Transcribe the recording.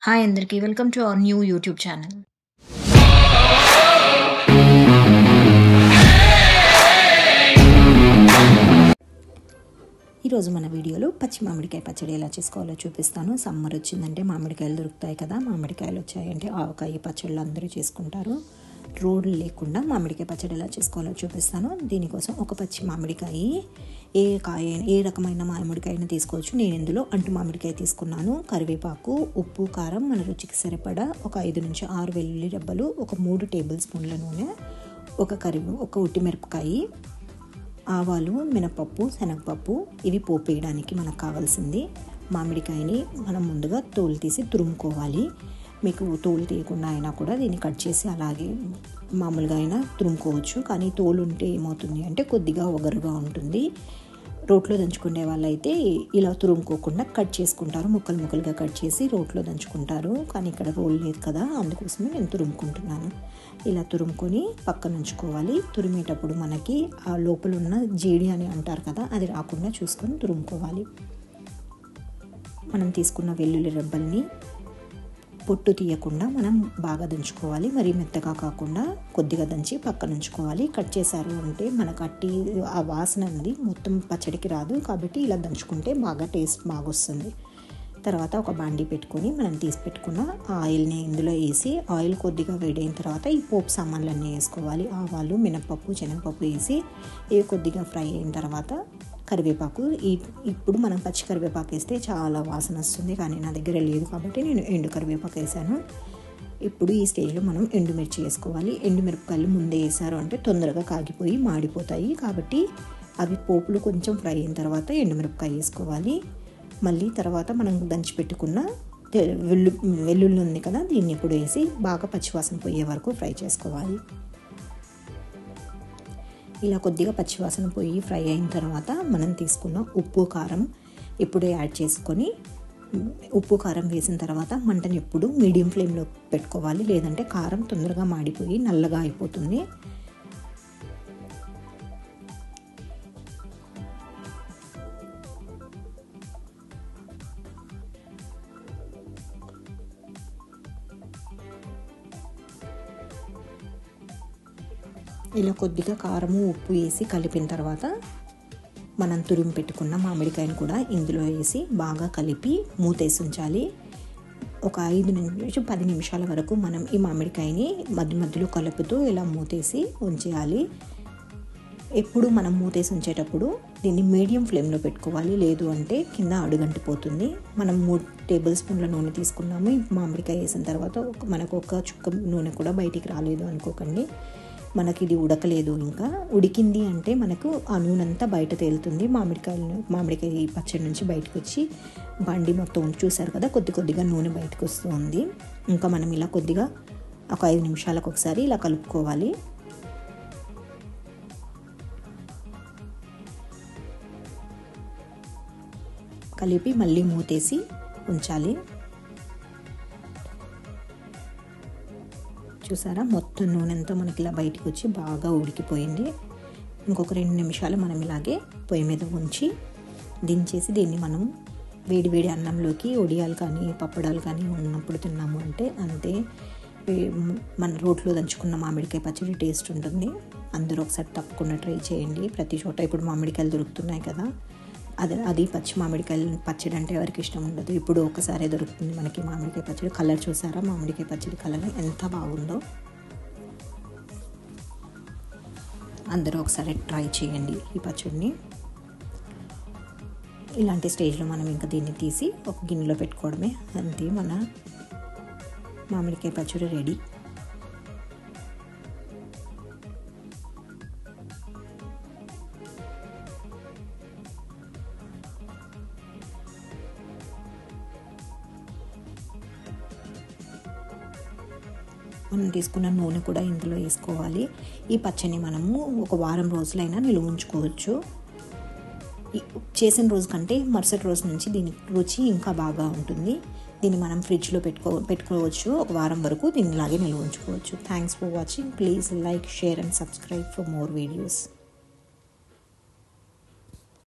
Hi అందరికి. Welcome to our new YouTube channel. ఈరోజు మన వీడియోలో పచ్చి మామిడికాయ పచ్చడి ఎలా చేసుకోవాలో చూపిస్తాను. సమ్మర్ వచ్చిందంటే మామిడికాయలు దొరుకుతాయి కదా, మామిడికాయలు వచ్చాయంటే ఆవకాయ పచ్చళ్ళు అందరూ చేసుకుంటారు. రోడ్లు లేకుండా మామిడికాయ పచ్చడి ఎలా చేసుకోవాలో చూపిస్తాను. దీనికోసం ఒక పచ్చి మామిడికాయ, ఏ రకమైన మామిడికాయని తీసుకోవచ్చు. నేను ఇందులో అంటు మామిడికాయ తీసుకున్నాను. కరివేపాకు, ఉప్పు, కారం, మన రుచికి సరిపడా ఒక 5 నుంచి 6 వెల్లుల్లి రెబ్బలు, ఒక 3 టేబుల్ స్పూన్ల నూనె, ఒక ఉట్టిమిరపకాయ, ఆవాలు, మినపప్పు, శనగపప్పు. ఇవి పోపు వేయడానికి మనకు కావాల్సింది. మామిడికాయని మనం ముందుగా తోలు తీసి తురుముకోవాలి. మీకు తోలు తీయకుండా అయినా కూడా దీన్ని కట్ చేసి అలాగే మామూలుగా అయినా తురుముకోవచ్చు. కానీ తోలు ఉంటే ఏమవుతుంది అంటే కొద్దిగా ఒగరుగా ఉంటుంది. రోట్లో దంచుకునే వాళ్ళైతే ఇలా తురుముకోకుండా కట్ చేసుకుంటారు, ముక్కలుగా కట్ చేసి రోట్లో దంచుకుంటారు. కానీ ఇక్కడ రోల్ లేదు కదా, అందుకోసమే నేను తురుముకుంటున్నాను. ఇలా తురుముకొని పక్కన ఉంచుకోవాలి. తురిమేటప్పుడు మనకి ఆ లోపల ఉన్న జీడి అని అంటారు కదా, అది రాకుండా చూసుకొని తురుముకోవాలి. మనం తీసుకున్న వెల్లుల్లి రెబ్బల్ని పొట్టు తీయకుండా మనం బాగా దంచుకోవాలి. మరీ మెత్తగా కాకుండా కొద్దిగా దంచి పక్కన ఉంచుకోవాలి. కట్ చేశారు అంటే మనకు ఆ వాసన అనేది మొత్తం పచ్చడికి రాదు. కాబట్టి ఇలా దంచుకుంటే బాగా టేస్ట్ బాగా వస్తుంది. తర్వాత ఒక బాండీ పెట్టుకొని మనం తీసి పెట్టుకున్న ఆయిల్ని ఇందులో వేసి, ఆయిల్ కొద్దిగా వేడైన తర్వాత ఈ పోపు సామాన్లన్నీ వేసుకోవాలి. ఆవాలు, మినపప్పు, శనగపప్పు వేసి ఇవి కొద్దిగా ఫ్రై అయిన తర్వాత కరివేపాకు. ఇప్పుడు మనం పచ్చి కరివేపాకు వేస్తే చాలా వాసన వస్తుంది, కానీ నా దగ్గర లేదు కాబట్టి నేను ఎండు కరివేపాకు వేసాను. ఇప్పుడు ఈ స్టేజ్లో మనం ఎండుమిర్చి వేసుకోవాలి. ఎండుమిరపకాయలు ముందే వేసారు అంటే తొందరగా కాగిపోయి మాడిపోతాయి. కాబట్టి అవి పోపులు కొంచెం ఫ్రై అయిన తర్వాత ఎండుమిరపకాయ వేసుకోవాలి. మళ్ళీ తర్వాత మనం దంచి పెట్టుకున్న వెల్లుల్లి ఉంది కదా, దీన్ని ఇప్పుడు వేసి బాగా పచ్చివాసన పోయే వరకు ఫ్రై చేసుకోవాలి. ఇలా కొద్దిగా పచ్చివాసన పోయి ఫ్రై అయిన తర్వాత మనం తీసుకున్న ఉప్పు, కారం ఇప్పుడు యాడ్ చేసుకొని, ఉప్పు కారం వేసిన తర్వాత మంటని ఎప్పుడు మీడియం ఫ్లేమ్లో పెట్టుకోవాలి. లేదంటే కారం తొందరగా మాడిపోయి నల్లగా అయిపోతుంది. ఇలా కొద్దిగా కారము, ఉప్పు వేసి కలిపిన తర్వాత మనం తురిమి పెట్టుకున్న మామిడికాయను కూడా ఇందులో వేసి బాగా కలిపి మూతేసి ఉంచాలి. ఒక 5 నుంచి 10 నిమిషాల వరకు మనం ఈ మామిడికాయని మధ్యలో కలుపుతూ ఇలా మూతేసి ఉంచేయాలి. ఎప్పుడు మనం మూతేసి ఉంచేటప్పుడు దీన్ని మీడియం ఫ్లేమ్లో పెట్టుకోవాలి. లేదు అంటే కింద అడుగంటిపోతుంది. మనం 3 టేబుల్ స్పూన్ల నూనె తీసుకున్నాము. మామిడికాయ వేసిన తర్వాత మనకు ఒక చుక్క నూనె కూడా బయటికి రాలేదు అనుకోకండి. మనకి ఇది ఉడకలేదు. ఇంకా ఉడికింది అంటే మనకు ఆ నూనె అంతా బయట తేలుతుంది. మామిడికాయ పచ్చడి నుంచి బయటకు వచ్చి బండి మొత్తం చూసారు కదా, కొద్దిగా నూనె బయటకు వస్తుంది. ఇంకా మనం ఇలా కొద్దిగా ఒక 5 నిమిషాలకు ఒకసారి ఇలా కలుపుకోవాలి. కలిపి మళ్ళీ మూతేసి ఉంచాలి. చూసారా, మొత్తం నూనె అంతా మనకి ఇలా బయటకు వచ్చి బాగా ఉడికిపోయింది. ఇంకొక 2 నిమిషాలు మనం ఇలాగే పొయ్యి మీద ఉంచి దించేసి దీన్ని మనం వేడి అన్నంలోకి ఒడియాలు కానీ పప్పడాలు కానీ ఉన్నప్పుడు తిన్నాము అంటే అంతే. మన రోట్లో దంచుకున్న మామిడికాయ పచ్చడి టేస్ట్ ఉంటుంది. అందరూ ఒకసారి తప్పకుండా ట్రై చేయండి. ప్రతి చోట ఇప్పుడు మామిడికాయలు దొరుకుతున్నాయి కదా, అది పచ్చి మామిడికాయలు పచ్చడి అంటే ఎవరికి ఇష్టం ఉండదు. ఇప్పుడు ఒకసారి దొరుకుతుంది మనకి మామిడికాయ పచ్చడి. కలర్ చూసారా, మామిడికాయ పచ్చడి కలర్ ఎంత బాగుందో. అందరూ ఒకసారి ట్రై చేయండి ఈ పచ్చడిని. ఇలాంటి స్టేజ్లో మనం ఇంకా దీన్ని తీసి ఒక గిన్నెలో పెట్టుకోవడమే. అంతే, మన మామిడికాయ పచ్చడి రెడీ. మనం తీసుకున్న నూనె కూడా ఇందులో వేసుకోవాలి. ఈ పచ్చడిని మనము ఒక వారం రోజులైనా నిల్వ ఉంచుకోవచ్చు. చేసిన రోజు కంటే మరుసటి రోజు నుంచి దీని రుచి ఇంకా బాగా ఉంటుంది. దీన్ని మనం ఫ్రిడ్జ్లో పెట్టుకోవచ్చు. ఒక వారం వరకు దీన్ని ఇలాగే నిల్వ ఉంచుకోవచ్చు. Thanks for watching. Please like, share and subscribe for more videos.